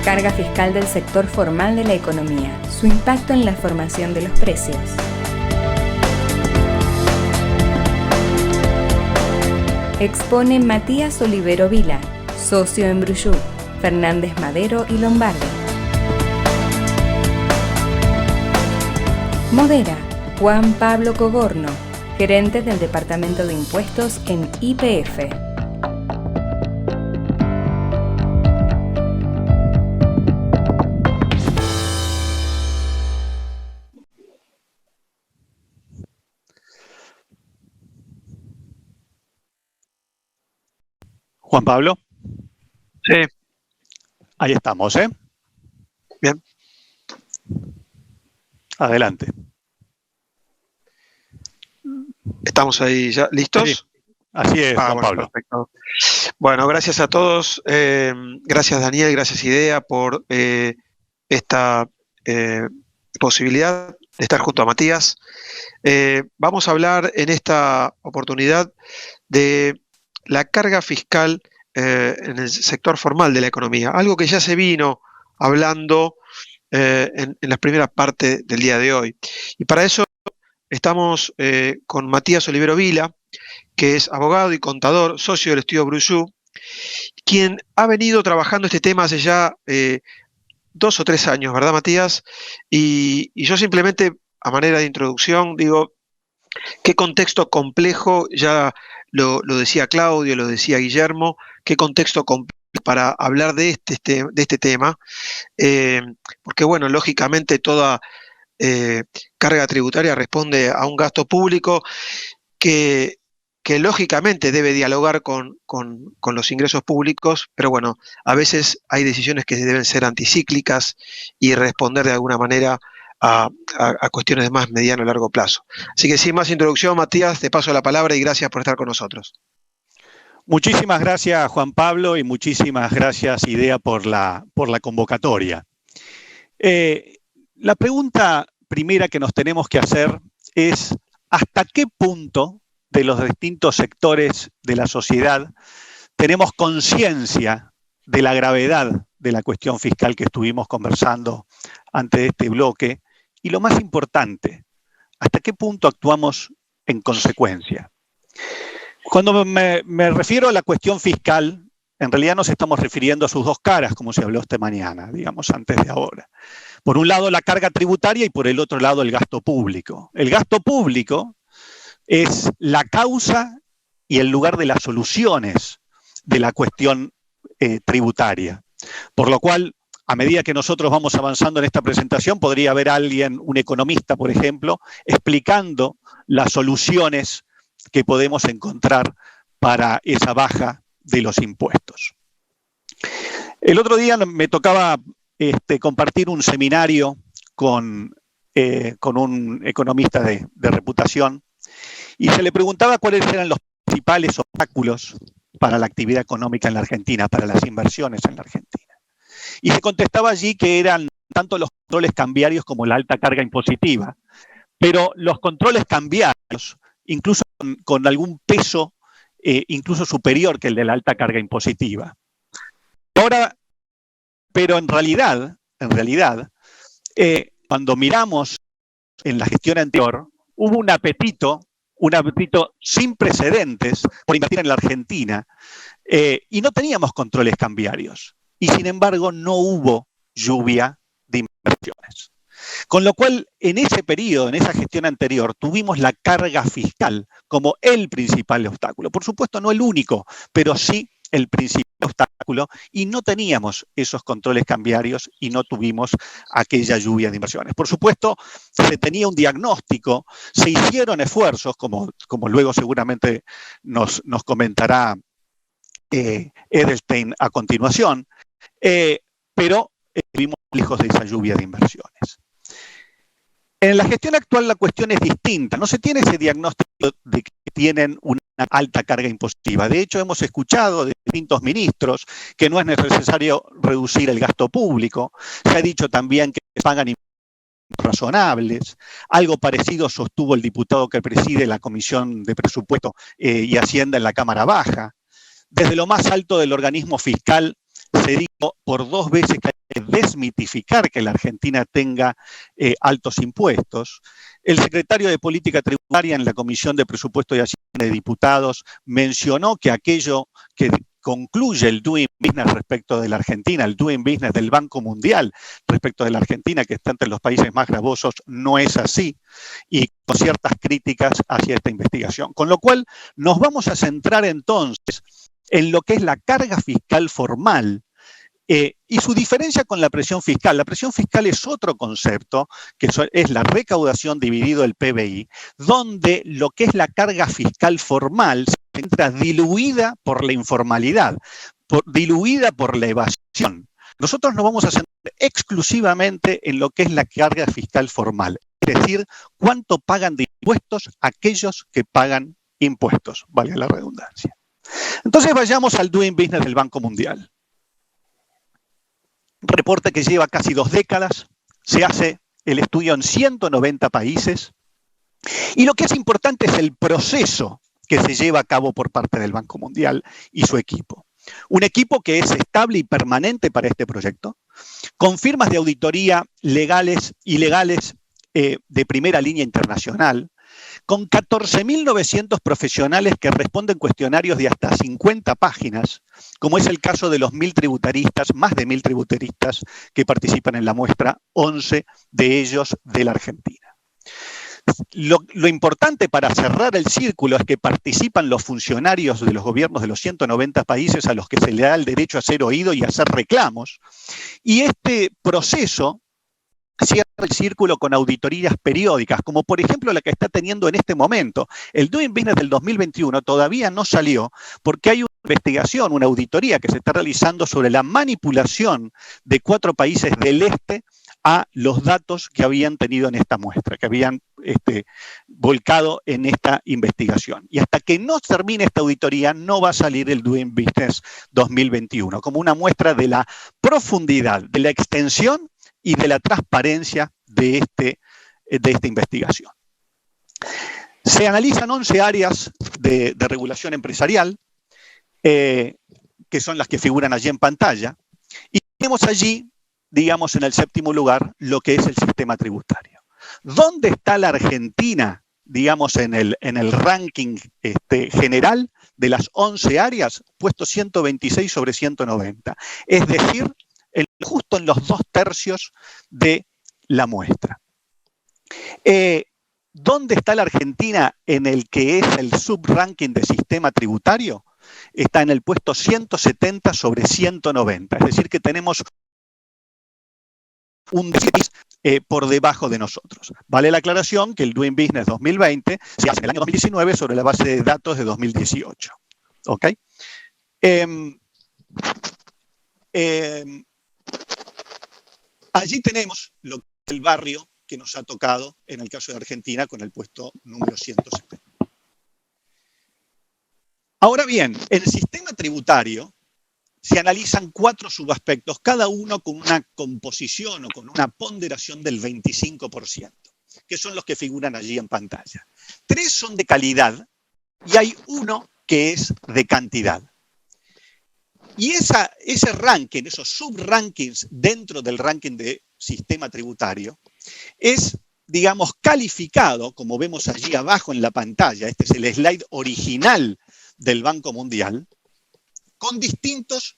carga fiscal del sector formal de la economía, su impacto en la formación de los precios. Expone Matías Olivero Vila, socio en Brujú, Fernández Madero y Lombardi. Modera Juan Pablo Cogorno, gerente del Departamento de Impuestos en YPF. Juan Pablo. Sí. Ahí estamos, ¿eh? Bien. Adelante. ¿Estamos ahí ya listos? Sí, así es, Juan Pablo. Perfecto. Bueno, gracias a todos. Gracias, Daniel, gracias, Idea, por esta posibilidad de estar junto a Matías. Vamos a hablar en esta oportunidad de la carga fiscal en el sector formal de la economía, algo que ya se vino hablando en las primeras partes del día de hoy. Y para eso estamos con Matías Olivero Vila, que es abogado y contador, socio del estudio Brujú, quien ha venido trabajando este tema hace ya 2 o 3 años, ¿verdad, Matías? Y yo simplemente, a manera de introducción, digo, qué contexto complejo, ya lo decía Claudio, lo decía Guillermo, qué contexto complejo para hablar de este tema, porque, bueno, lógicamente toda carga tributaria responde a un gasto público que lógicamente debe dialogar con los ingresos públicos, pero bueno, a veces hay decisiones que deben ser anticíclicas y responder de alguna manera a cuestiones de más mediano y largo plazo. Así que sin más introducción, Matías, te paso la palabra y gracias por estar con nosotros. Muchísimas gracias, Juan Pablo, y muchísimas gracias, Idea, por la convocatoria. La pregunta primera que nos tenemos que hacer es ¿hasta qué punto de los distintos sectores de la sociedad tenemos conciencia de la gravedad de la cuestión fiscal que estuvimos conversando antes de este bloque? Y lo más importante, ¿hasta qué punto actuamos en consecuencia? Cuando me refiero a la cuestión fiscal, en realidad nos estamos refiriendo a sus dos caras, como se habló esta mañana, digamos, antes de ahora. Por un lado la carga tributaria y por el otro lado el gasto público. El gasto público es la causa y el lugar de las soluciones de la cuestión tributaria. Por lo cual, a medida que nosotros vamos avanzando en esta presentación, podría haber alguien, un economista, por ejemplo, explicando las soluciones que podemos encontrar para esa baja de los impuestos. El otro día me tocaba compartir un seminario con un economista de reputación y se le preguntaba cuáles eran los principales obstáculos para la actividad económica en la Argentina, para las inversiones en la Argentina. Y se contestaba allí que eran tanto los controles cambiarios como la alta carga impositiva, pero los controles cambiarios, incluso con algún peso incluso superior que el de la alta carga impositiva. Ahora, pero en realidad, cuando miramos en la gestión anterior, hubo un apetito sin precedentes por invertir en la Argentina y no teníamos controles cambiarios. Y sin embargo no hubo lluvia de inversiones. Con lo cual, en ese periodo, en esa gestión anterior, tuvimos la carga fiscal como el principal obstáculo. Por supuesto, no el único, pero sí el principal obstáculo, y no teníamos esos controles cambiarios y no tuvimos aquella lluvia de inversiones. Por supuesto, se tenía un diagnóstico, se hicieron esfuerzos, como luego seguramente nos comentará Edelstein a continuación, pero estuvimos lejos de esa lluvia de inversiones. En la gestión actual la cuestión es distinta. No se tiene ese diagnóstico de que tienen una alta carga impositiva. De hecho, hemos escuchado de distintos ministros que no es necesario reducir el gasto público. Se ha dicho también que se pagan impuestos razonables. Algo parecido sostuvo el diputado que preside la Comisión de Presupuesto y Hacienda en la Cámara Baja. Desde lo más alto del organismo fiscal se dijo por 2 veces que hay que desmitificar que la Argentina tenga altos impuestos. El secretario de Política Tributaria en la Comisión de Presupuesto y Hacienda de Diputados mencionó que aquello que concluye el Doing Business respecto de la Argentina, el Doing Business del Banco Mundial respecto de la Argentina, que está entre los países más gravosos, no es así, y con ciertas críticas hacia esta investigación. Con lo cual, nos vamos a centrar entonces en lo que es la carga fiscal formal y su diferencia con la presión fiscal. La presión fiscal es otro concepto, que es la recaudación dividido el PBI, donde lo que es la carga fiscal formal se encuentra diluida por la informalidad, diluida por la evasión. Nosotros nos vamos a centrar exclusivamente en lo que es la carga fiscal formal, es decir, cuánto pagan de impuestos aquellos que pagan impuestos, valga la redundancia. Entonces vayamos al Doing Business del Banco Mundial. Reporte que lleva casi 2 décadas, se hace el estudio en 190 países y lo que es importante es el proceso que se lleva a cabo por parte del Banco Mundial y su equipo. Un equipo que es estable y permanente para este proyecto, con firmas de auditoría legales y ilegales de primera línea internacional, con 14.900 profesionales que responden cuestionarios de hasta 50 páginas, como es el caso de los 1.000 tributaristas, más de 1.000 tributaristas que participan en la muestra, 11 de ellos de la Argentina. Lo importante para cerrar el círculo es que participan los funcionarios de los gobiernos de los 190 países a los que se le da el derecho a ser oído y a hacer reclamos, y este proceso cierra el círculo con auditorías periódicas, como por ejemplo la que está teniendo en este momento. El Doing Business del 2021 todavía no salió porque hay una investigación, una auditoría que se está realizando sobre la manipulación de 4 países del este a los datos que habían tenido en esta muestra, que habían volcado en esta investigación. Y hasta que no termine esta auditoría no va a salir el Doing Business 2021, como una muestra de la profundidad, de la extensión y de la transparencia de esta investigación. Se analizan 11 áreas de regulación empresarial, que son las que figuran allí en pantalla, y tenemos allí, digamos, en el 7º lugar, lo que es el sistema tributario. ¿Dónde está la Argentina, digamos, en el ranking general de las 11 áreas? Puesto 126 sobre 190. Es decir, justo en los 2/3 de la muestra. ¿Dónde está la Argentina en el que es el subranking de sistema tributario? Está en el puesto 170 sobre 190. Es decir, que tenemos un déficit por debajo de nosotros. Vale la aclaración que el Doing Business 2020 se hace en el año 2019 sobre la base de datos de 2018. ¿Ok? Allí tenemos lo que es el barrio que nos ha tocado en el caso de Argentina con el puesto número 170. Ahora bien, en el sistema tributario se analizan 4 subaspectos, cada uno con una composición o con una ponderación del 25%, que son los que figuran allí en pantalla. 3 son de calidad y hay 1 que es de cantidad. Y ese ranking, esos subrankings dentro del ranking de sistema tributario, es, digamos, calificado, como vemos allí abajo en la pantalla, este es el slide original del Banco Mundial, con distintas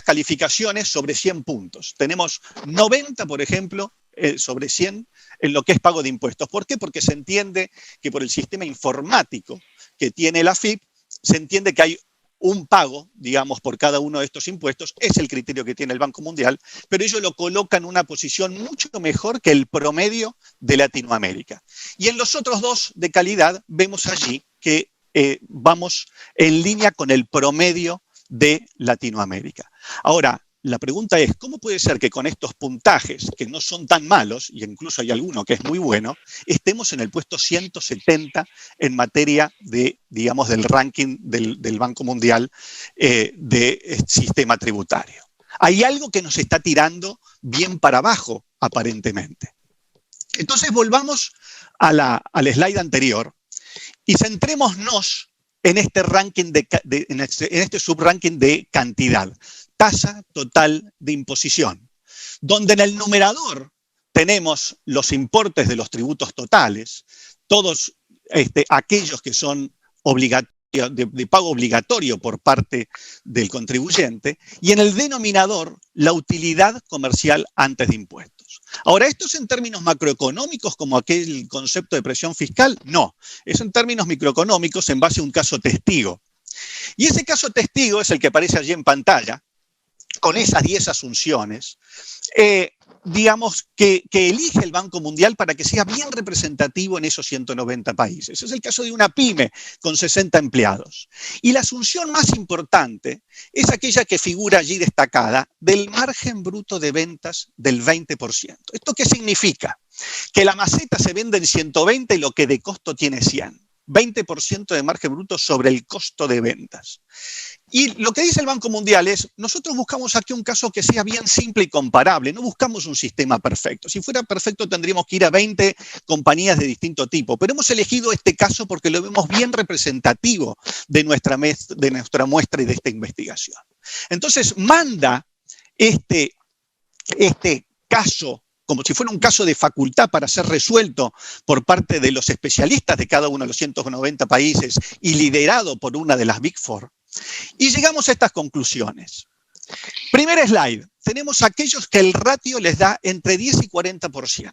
calificaciones sobre 100 puntos. Tenemos 90, por ejemplo, sobre 100 en lo que es pago de impuestos. ¿Por qué? Porque se entiende que por el sistema informático que tiene la AFIP, se entiende que hay un pago, digamos, por cada uno de estos impuestos, es el criterio que tiene el Banco Mundial, pero ello lo coloca en una posición mucho mejor que el promedio de Latinoamérica. Y en los otros 2 de calidad vemos allí que vamos en línea con el promedio de Latinoamérica. Ahora, la pregunta es, ¿cómo puede ser que con estos puntajes, que no son tan malos, y incluso hay alguno que es muy bueno, estemos en el puesto 170 en materia de, digamos, del ranking del Banco Mundial de sistema tributario? Hay algo que nos está tirando bien para abajo, aparentemente. Entonces, volvamos al slide anterior y centrémonos en este ranking en este subranking de cantidad. Tasa total de imposición. donde en el numerador tenemos los importes de los tributos totales, todos aquellos que son de pago obligatorio por parte del contribuyente, y en el denominador la utilidad comercial antes de impuestos. Ahora, ¿esto es en términos macroeconómicos como aquel concepto de presión fiscal? No, es en términos microeconómicos en base a un caso testigo. Y ese caso testigo es el que aparece allí en pantalla, con esas 10 asunciones, digamos, que elige el Banco Mundial para que sea bien representativo en esos 190 países. Es el caso de una pyme con 60 empleados. Y la asunción más importante es aquella que figura allí destacada del margen bruto de ventas del 20%. ¿Esto qué significa? Que la maceta se vende en 120 y lo que de costo tiene 100. 20% de margen bruto sobre el costo de ventas. Y lo que dice el Banco Mundial es, nosotros buscamos aquí un caso que sea bien simple y comparable, no buscamos un sistema perfecto. Si fuera perfecto tendríamos que ir a 20 compañías de distinto tipo, pero hemos elegido este caso porque lo vemos bien representativo de nuestra muestra y de esta investigación. Entonces manda este caso como si fuera un caso de facultad para ser resuelto por parte de los especialistas de cada uno de los 190 países y liderado por una de las Big Four. Y llegamos a estas conclusiones. Primer slide, tenemos aquellos que el ratio les da entre 10 y 40%.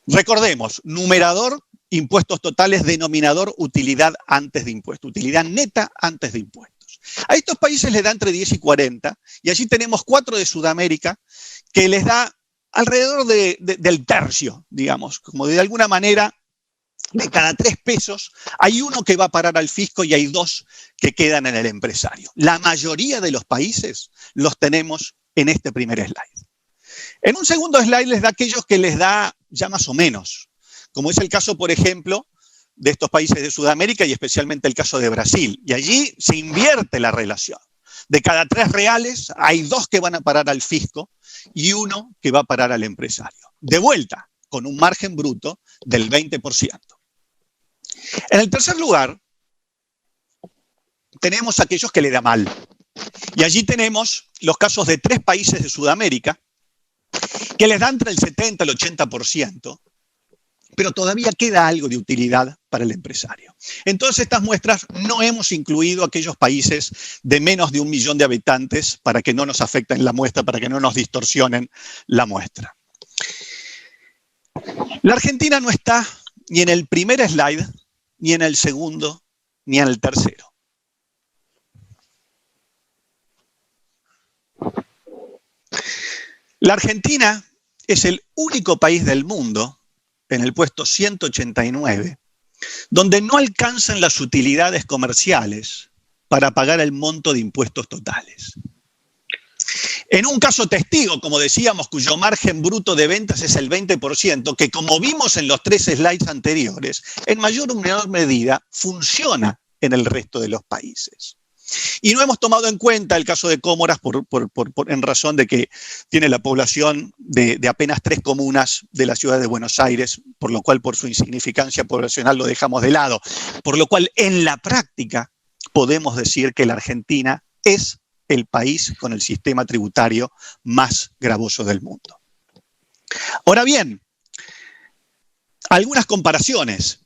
Recordemos, numerador, impuestos totales, denominador, utilidad antes de impuestos, utilidad neta antes de impuestos. A estos países les da entre 10 y 40, y allí tenemos 4 de Sudamérica que les da alrededor del tercio, digamos, como de alguna manera, de cada 3 pesos, hay uno que va a parar al fisco y hay 2 que quedan en el empresario. La mayoría de los países los tenemos en este primer slide. En un segundo slide les da aquellos que les da ya más o menos, como es el caso, por ejemplo, de estos países de Sudamérica y especialmente el caso de Brasil. Y allí se invierte la relación. De cada 3 reales hay 2 que van a parar al fisco y 1 que va a parar al empresario. De vuelta, con un margen bruto del 20%. En el tercer lugar, tenemos aquellos que le da mal. Y allí tenemos los casos de 3 países de Sudamérica que les dan entre el 70 y el 80%, pero todavía queda algo de utilidad para el empresario. En todas estas muestras no hemos incluido aquellos países de menos de 1 millón de habitantes para que no nos afecten la muestra, para que no nos distorsionen la muestra. La Argentina no está ni en el primer slide, ni en el segundo, ni en el tercero. La Argentina es el único país del mundo, en el puesto 189, donde no alcanzan las utilidades comerciales para pagar el monto de impuestos totales. En un caso testigo, como decíamos, cuyo margen bruto de ventas es el 20%, que como vimos en los 3 slides anteriores, en mayor o menor medida funciona en el resto de los países. Y no hemos tomado en cuenta el caso de Comoras en razón de que tiene la población de apenas 3 comunas de la ciudad de Buenos Aires, por lo cual por su insignificancia poblacional lo dejamos de lado. Por lo cual en la práctica podemos decir que la Argentina es el país con el sistema tributario más gravoso del mundo. Ahora bien, algunas comparaciones.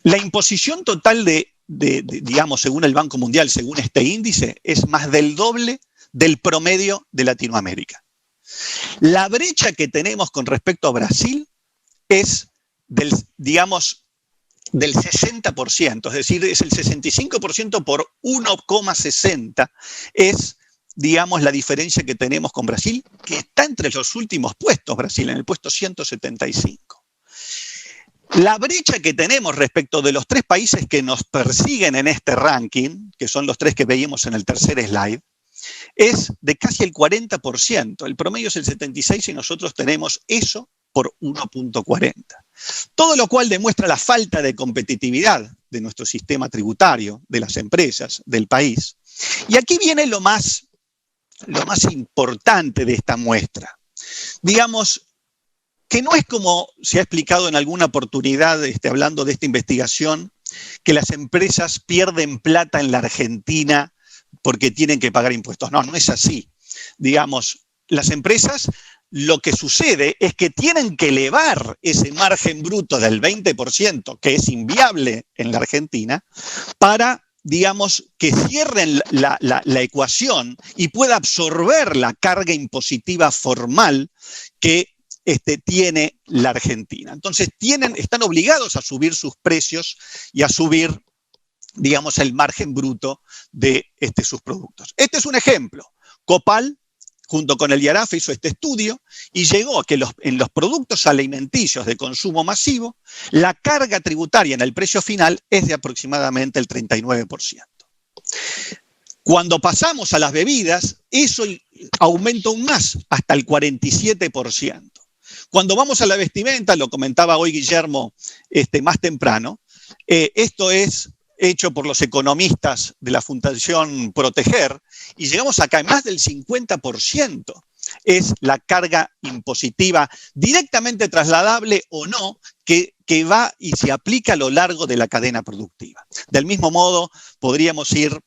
La imposición total digamos, según el Banco Mundial, según este índice, es más del doble del promedio de Latinoamérica. La brecha que tenemos con respecto a Brasil es del 60%, es decir, es el 65% por 1,60, es, digamos, la diferencia que tenemos con Brasil, que está entre los últimos puestos, Brasil, en el puesto 175. La brecha que tenemos respecto de los 3 países que nos persiguen en este ranking, que son los 3 que veíamos en el tercer slide, es de casi el 40%. El promedio es el 76% y nosotros tenemos eso por 1,40. Todo lo cual demuestra la falta de competitividad de nuestro sistema tributario, de las empresas, del país. Y aquí viene lo más importante de esta muestra. Digamos, que no es como se ha explicado en alguna oportunidad, hablando de esta investigación, que las empresas pierden plata en la Argentina porque tienen que pagar impuestos. No, no es así. Digamos, las empresas, lo que sucede es que tienen que elevar ese margen bruto del 20%, que es inviable en la Argentina, para, digamos, que cierren la ecuación y pueda absorber la carga impositiva formal que tiene la Argentina. Entonces, están obligados a subir sus precios y a subir, digamos, el margen bruto de sus productos. Este es un ejemplo. Copal, junto con el IARAF, hizo este estudio y llegó a que en los productos alimenticios de consumo masivo, la carga tributaria en el precio final es de aproximadamente el 39%. Cuando pasamos a las bebidas, eso aumenta aún más, hasta el 47%. Cuando vamos a la vestimenta, lo comentaba hoy Guillermo más temprano, esto es hecho por los economistas de la Fundación Proteger, y llegamos acá, más del 50% es la carga impositiva directamente trasladable o no, que va y se aplica a lo largo de la cadena productiva. Del mismo modo, podríamos ir,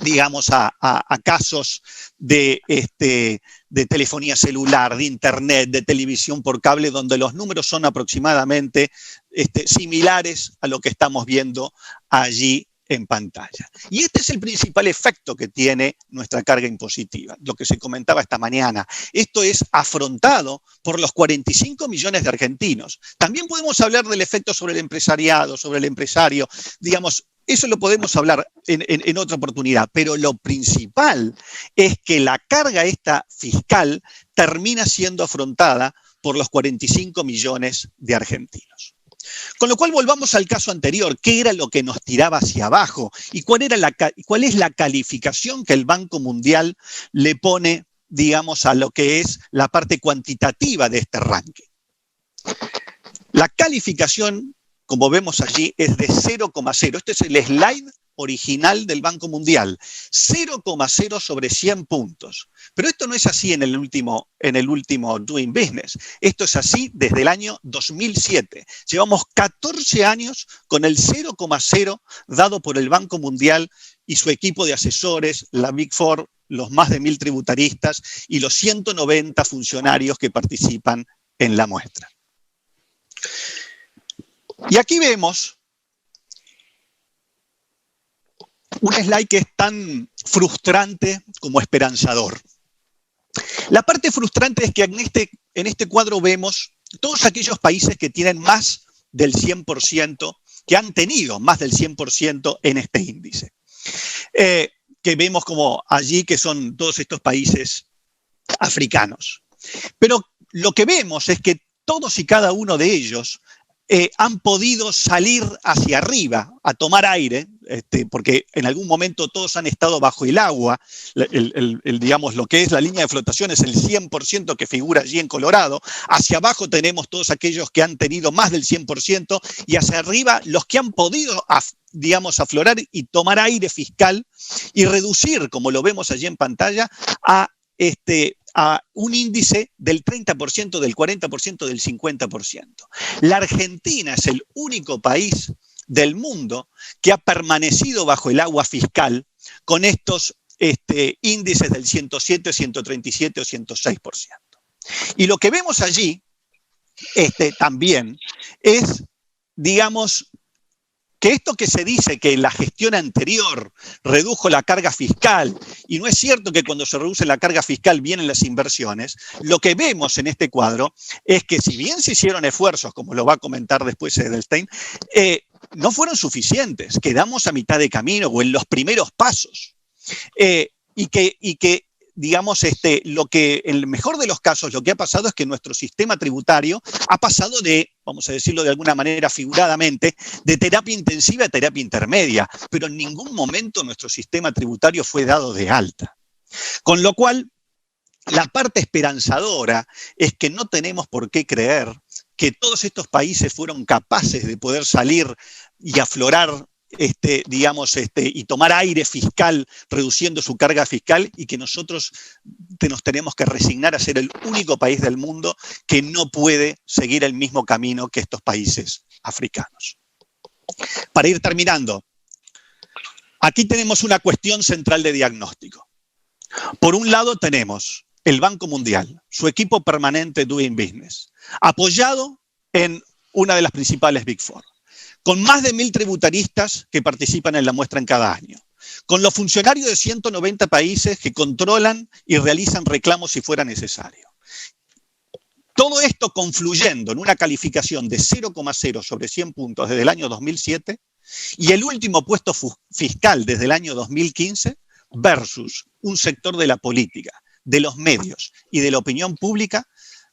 digamos, a casos de telefonía celular, de internet, de televisión por cable, donde los números son aproximadamente similares a lo que estamos viendo allí en pantalla. Y este es el principal efecto que tiene nuestra carga impositiva, lo que se comentaba esta mañana. Esto es afrontado por los 45 millones de argentinos. También podemos hablar del efecto sobre el empresariado, sobre el empresario, digamos. Eso lo podemos hablar en otra oportunidad, pero lo principal es que la carga esta fiscal termina siendo afrontada por los 45 millones de argentinos. Con lo cual volvamos al caso anterior, ¿qué era lo que nos tiraba hacia abajo? ¿Y cuál es la calificación que el Banco Mundial le pone, digamos, a lo que es la parte cuantitativa de este ranking? La calificación, como vemos allí, es de 0,0. Este es el slide original del Banco Mundial. 0,0 sobre 100 puntos. Pero esto no es así en el último Doing Business. Esto es así desde el año 2007. Llevamos 14 años con el 0,0 dado por el Banco Mundial y su equipo de asesores, la Big Four, los más de 1000 tributaristas y los 190 funcionarios que participan en la muestra. Y aquí vemos un slide que es tan frustrante como esperanzador. La parte frustrante es que en este cuadro vemos todos aquellos países que tienen más del 100%, que han tenido más del 100% en este índice. Que vemos como allí que son todos estos países africanos. Pero lo que vemos es que todos y cada uno de ellos han podido salir hacia arriba, a tomar aire, porque en algún momento todos han estado bajo el agua. Digamos, lo que es la línea de flotación es el 100% que figura allí en Colorado. Hacia abajo tenemos todos aquellos que han tenido más del 100% y hacia arriba los que han podido, digamos, aflorar y tomar aire fiscal y reducir, como lo vemos allí en pantalla, a un índice del 30%, del 40%, del 50%. La Argentina es el único país del mundo que ha permanecido bajo el agua fiscal con estos índices del 107, 137 o 106%. Y lo que vemos allí también es, digamos, que esto que se dice que la gestión anterior redujo la carga fiscal, y no es cierto que cuando se reduce la carga fiscal vienen las inversiones, lo que vemos en este cuadro es que si bien se hicieron esfuerzos, como lo va a comentar después Edelstein, no fueron suficientes, quedamos a mitad de camino o en los primeros pasos. Y que digamos, lo que en el mejor de los casos lo que ha pasado es que nuestro sistema tributario ha pasado de, vamos a decirlo de alguna manera figuradamente, de terapia intensiva a terapia intermedia, pero en ningún momento nuestro sistema tributario fue dado de alta. Con lo cual, la parte esperanzadora es que no tenemos por qué creer que todos estos países fueron capaces de poder salir y aflorar y tomar aire fiscal reduciendo su carga fiscal, y que nosotros nos tenemos que resignar a ser el único país del mundo que no puede seguir el mismo camino que estos países africanos. Para ir terminando, aquí tenemos una cuestión central de diagnóstico. Por un lado tenemos el Banco Mundial, su equipo permanente Doing Business, apoyado en una de las principales Big Four, con más de 1.000 tributaristas que participan en la muestra en cada año, con los funcionarios de 190 países que controlan y realizan reclamos si fuera necesario. Todo esto confluyendo en una calificación de 0,0 sobre 100 puntos desde el año 2007 y el último puesto fiscal desde el año 2015 versus un sector de la política, de los medios y de la opinión pública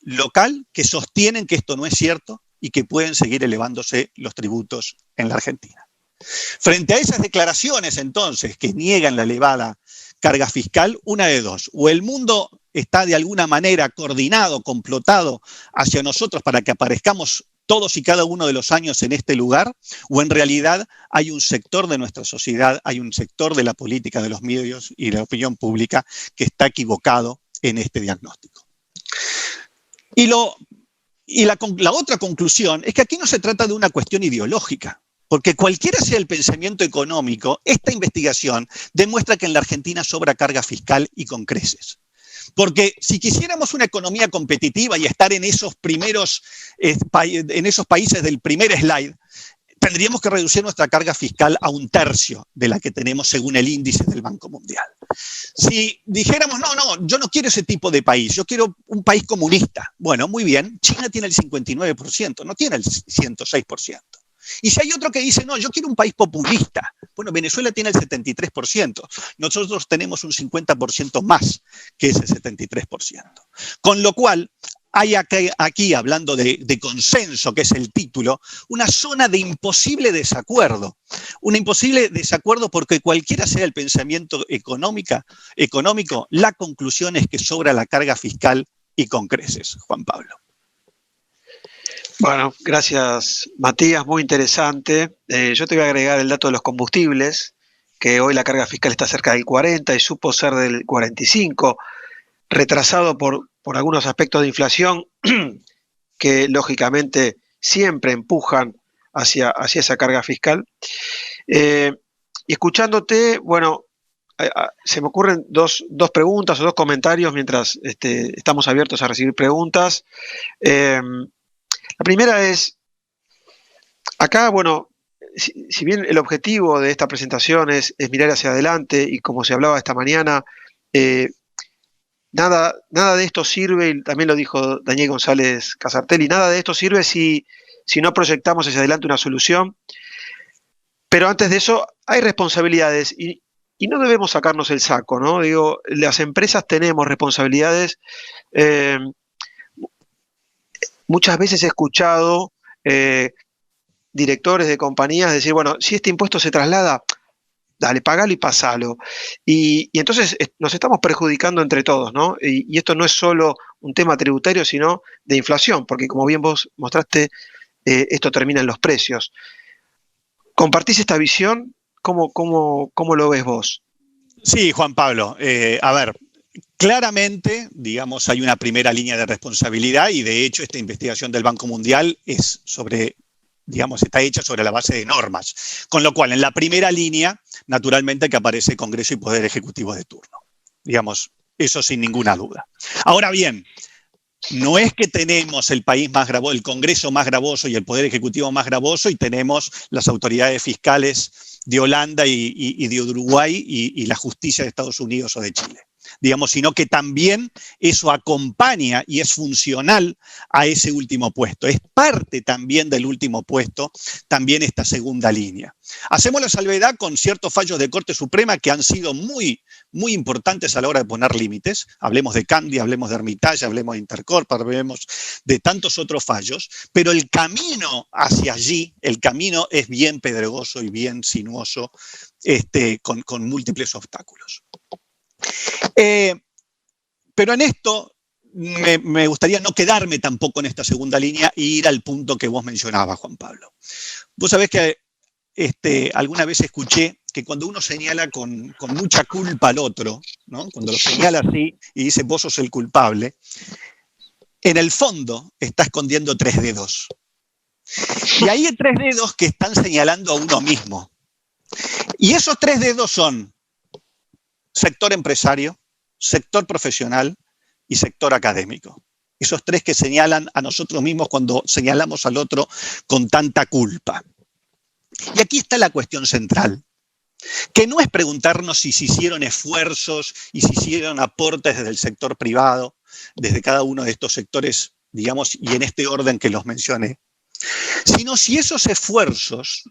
local que sostienen que esto no es cierto y que pueden seguir elevándose los tributos en la Argentina. Frente a esas declaraciones, entonces, que niegan la elevada carga fiscal, una de dos: o el mundo está de alguna manera coordinado, complotado hacia nosotros para que aparezcamos todos y cada uno de los años en este lugar, o en realidad hay un sector de nuestra sociedad, hay un sector de la política, de los medios y de la opinión pública que está equivocado en este diagnóstico. Y la otra conclusión es que aquí no se trata de una cuestión ideológica, porque cualquiera sea el pensamiento económico, esta investigación demuestra que en la Argentina sobra carga fiscal y con creces. Porque si quisiéramos una economía competitiva y estar en esos países del primer slide, tendríamos que reducir nuestra carga fiscal a 1/3 de la que tenemos según el índice del Banco Mundial. Si dijéramos, no, yo no quiero ese tipo de país, yo quiero un país comunista. Bueno, muy bien, China tiene el 59%, no tiene el 106%. Y si hay otro que dice, no, yo quiero un país populista. Bueno, Venezuela tiene el 73%. Nosotros tenemos un 50% más que ese 73%. Con lo cual, hay aquí, hablando de consenso, que es el título, una zona de imposible desacuerdo. Un imposible desacuerdo porque cualquiera sea el pensamiento económico, la conclusión es que sobra la carga fiscal y con creces, Juan Pablo. Bueno, gracias Matías, muy interesante. Yo te voy a agregar el dato de los combustibles, que hoy la carga fiscal está cerca del 40 y supo ser del 45, retrasado por algunos aspectos de inflación que lógicamente siempre empujan hacia esa carga fiscal. Y escuchándote, bueno, se me ocurren dos preguntas o dos comentarios mientras estamos abiertos a recibir preguntas. La primera es, acá, bueno, si bien el objetivo de esta presentación es mirar hacia adelante y como se hablaba esta mañana, nada de esto sirve, y también lo dijo Daniel González Casartelli, nada de esto sirve si no proyectamos hacia adelante una solución. Pero antes de eso, hay responsabilidades y no debemos sacarnos el saco, ¿no? Digo, las empresas tenemos responsabilidades. Muchas veces he escuchado directores de compañías decir, bueno, si este impuesto se traslada, dale, pagalo y pasalo. Y entonces nos estamos perjudicando entre todos, ¿no? Y esto no es solo un tema tributario, sino de inflación, porque como bien vos mostraste, esto termina en los precios. ¿Compartís esta visión? ¿Cómo lo ves vos? Sí, Juan Pablo. A ver, claramente, digamos, hay una primera línea de responsabilidad y de hecho esta investigación del Banco Mundial es está hecha sobre la base de normas. Con lo cual, en la primera línea, naturalmente que aparece Congreso y Poder Ejecutivo de turno. Digamos, eso sin ninguna duda. Ahora bien, no es que tenemos el país más gravoso, el Congreso más gravoso y el Poder Ejecutivo más gravoso y tenemos las autoridades fiscales de Holanda y de Uruguay y la justicia de Estados Unidos o de Chile. Digamos, sino que también eso acompaña y es funcional a ese último puesto. Es parte también del último puesto, también esta segunda línea. Hacemos la salvedad con ciertos fallos de Corte Suprema que han sido muy, muy importantes a la hora de poner límites. Hablemos de Candy, hablemos de Hermitage, hablemos de Intercorp, hablemos de tantos otros fallos, pero el camino hacia allí, el camino es bien pedregoso y bien sinuoso, con múltiples obstáculos. Pero en esto me gustaría no quedarme tampoco en esta segunda línea e ir al punto que vos mencionabas, Juan Pablo. Vos sabés que alguna vez escuché que cuando uno señala con mucha culpa al otro, ¿no? Cuando lo señala así y dice vos sos el culpable, en el fondo está escondiendo 3 dedos. Y ahí hay 3 dedos que están señalando a uno mismo. Y esos 3 dedos son sector empresario, sector profesional y sector académico. Esos tres que señalan a nosotros mismos cuando señalamos al otro con tanta culpa. Y aquí está la cuestión central, que no es preguntarnos si se hicieron esfuerzos y si hicieron aportes desde el sector privado, desde cada uno de estos sectores, digamos, y en este orden que los mencioné, sino si esos esfuerzos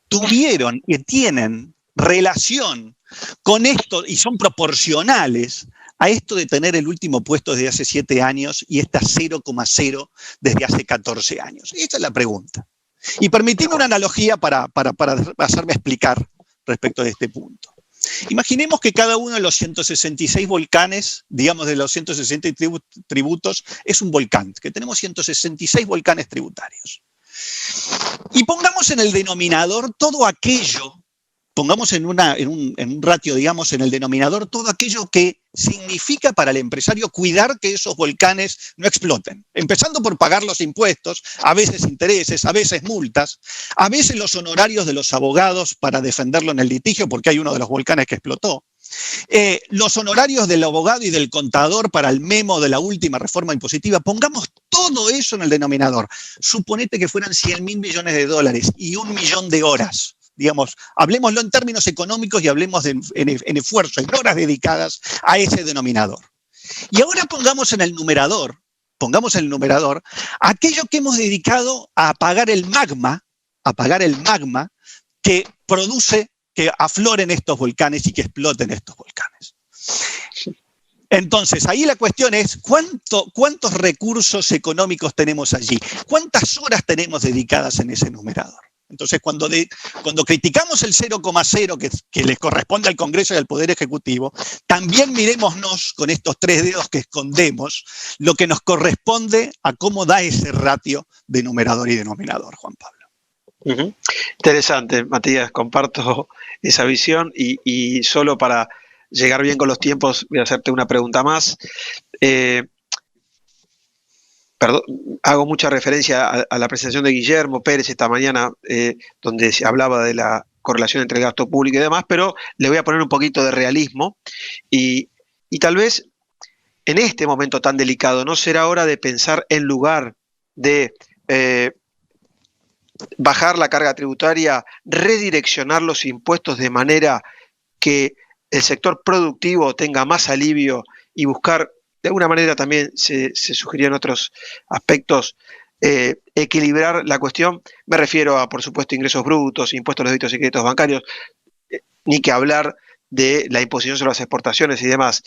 tuvieron y tienen relación con esto y son proporcionales a esto de tener el último puesto desde hace 7 años y esta 0,0 desde hace 14 años. Esa es la pregunta. Y permitidme una analogía para hacerme explicar respecto de este punto. Imaginemos que cada uno de los 166 volcanes, digamos de los 160 tributos, es un volcán, que tenemos 166 volcanes tributarios. Y pongamos en el denominador todo aquello, pongamos en un ratio, digamos, en el denominador todo aquello que significa para el empresario cuidar que esos volcanes no exploten. Empezando por pagar los impuestos, a veces intereses, a veces multas, a veces los honorarios de los abogados para defenderlo en el litigio, porque hay uno de los volcanes que explotó. Los honorarios del abogado y del contador para el memo de la última reforma impositiva. Pongamos todo eso en el denominador. Suponete que fueran 100.000 millones de dólares y 1 millón de horas. Digamos, hablemoslo en términos económicos y hablemos en esfuerzo, en horas dedicadas a ese denominador. Y ahora pongamos en el numerador aquello que hemos dedicado a apagar el magma que produce que afloren estos volcanes y que exploten estos volcanes. Entonces, ahí la cuestión es, ¿cuántos recursos económicos tenemos allí? ¿Cuántas horas tenemos dedicadas en ese numerador? Entonces, cuando criticamos el 0,0 que les corresponde al Congreso y al Poder Ejecutivo, también mirémonos con estos 3 dedos que escondemos lo que nos corresponde a cómo da ese ratio de numerador y denominador, Juan Pablo. Interesante, Matías, comparto esa visión y solo para llegar bien con los tiempos voy a hacerte una pregunta más. Perdón, hago mucha referencia a la presentación de Guillermo Pérez esta mañana, donde se hablaba de la correlación entre el gasto público y demás, pero le voy a poner un poquito de realismo y tal vez en este momento tan delicado no será hora de pensar en lugar de bajar la carga tributaria, redireccionar los impuestos de manera que el sector productivo tenga más alivio y buscar. De alguna manera también se sugerían otros aspectos, equilibrar la cuestión. Me refiero a, por supuesto, ingresos brutos, impuestos a los débitos y créditos bancarios, ni que hablar de la imposición sobre las exportaciones y demás.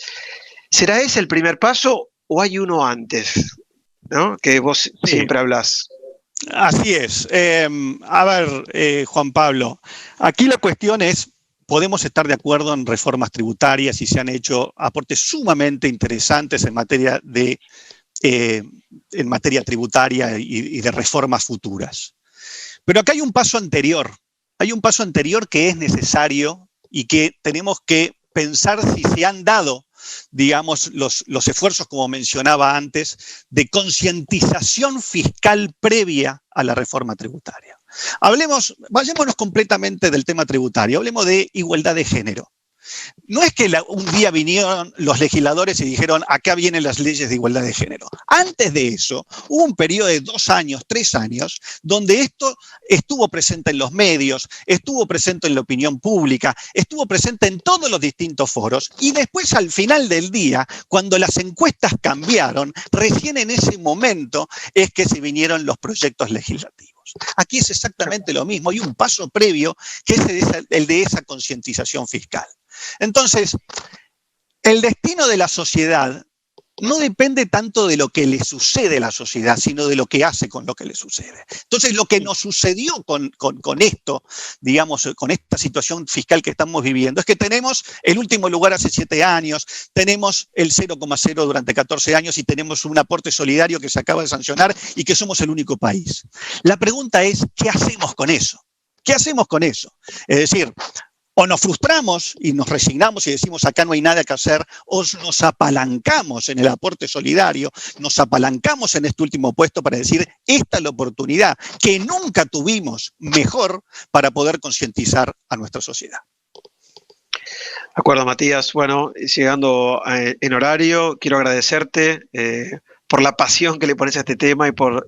¿Será ese el primer paso o hay uno antes, ¿no? Que vos siempre hablás? Así es. A ver, Juan Pablo, aquí la cuestión es, podemos estar de acuerdo en reformas tributarias y se han hecho aportes sumamente interesantes en materia tributaria y de reformas futuras. Pero acá hay un paso anterior que es necesario y que tenemos que pensar si se han dado, digamos, los esfuerzos, como mencionaba antes, de concientización fiscal previa a la reforma tributaria. Vayámonos completamente del tema tributario, hablemos de igualdad de género. No es que un día vinieron los legisladores y dijeron, acá vienen las leyes de igualdad de género. Antes de eso, hubo un periodo de 2 años, 3 años, donde esto estuvo presente en los medios, estuvo presente en la opinión pública, estuvo presente en todos los distintos foros, y después al final del día, cuando las encuestas cambiaron, recién en ese momento es que se vinieron los proyectos legislativos. Aquí es exactamente lo mismo, hay un paso previo que es el de esa concientización fiscal. Entonces, el destino de la sociedad no depende tanto de lo que le sucede a la sociedad, sino de lo que hace con lo que le sucede. Entonces, lo que nos sucedió con esto, digamos, con esta situación fiscal que estamos viviendo, es que tenemos el último lugar hace 7 años, tenemos el 0,0 durante 14 años y tenemos un aporte solidario que se acaba de sancionar y que somos el único país. La pregunta es, ¿qué hacemos con eso? ¿Qué hacemos con eso? Es decir, o nos frustramos y nos resignamos y decimos acá no hay nada que hacer, o nos apalancamos en el aporte solidario, nos apalancamos en este último puesto para decir esta es la oportunidad que nunca tuvimos mejor para poder concientizar a nuestra sociedad. De acuerdo, Matías. Bueno, llegando en horario, quiero agradecerte por la pasión que le pones a este tema y por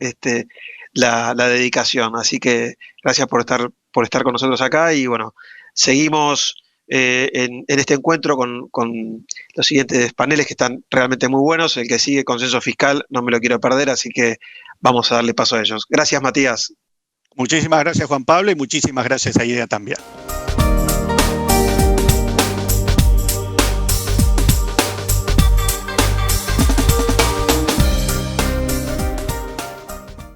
la dedicación. Así que gracias por estar con nosotros acá y bueno, seguimos en este encuentro con los siguientes paneles que están realmente muy buenos. El que sigue, Consenso Fiscal, no me lo quiero perder, así que vamos a darle paso a ellos. Gracias, Matías. Muchísimas gracias, Juan Pablo, y muchísimas gracias a IDEA también.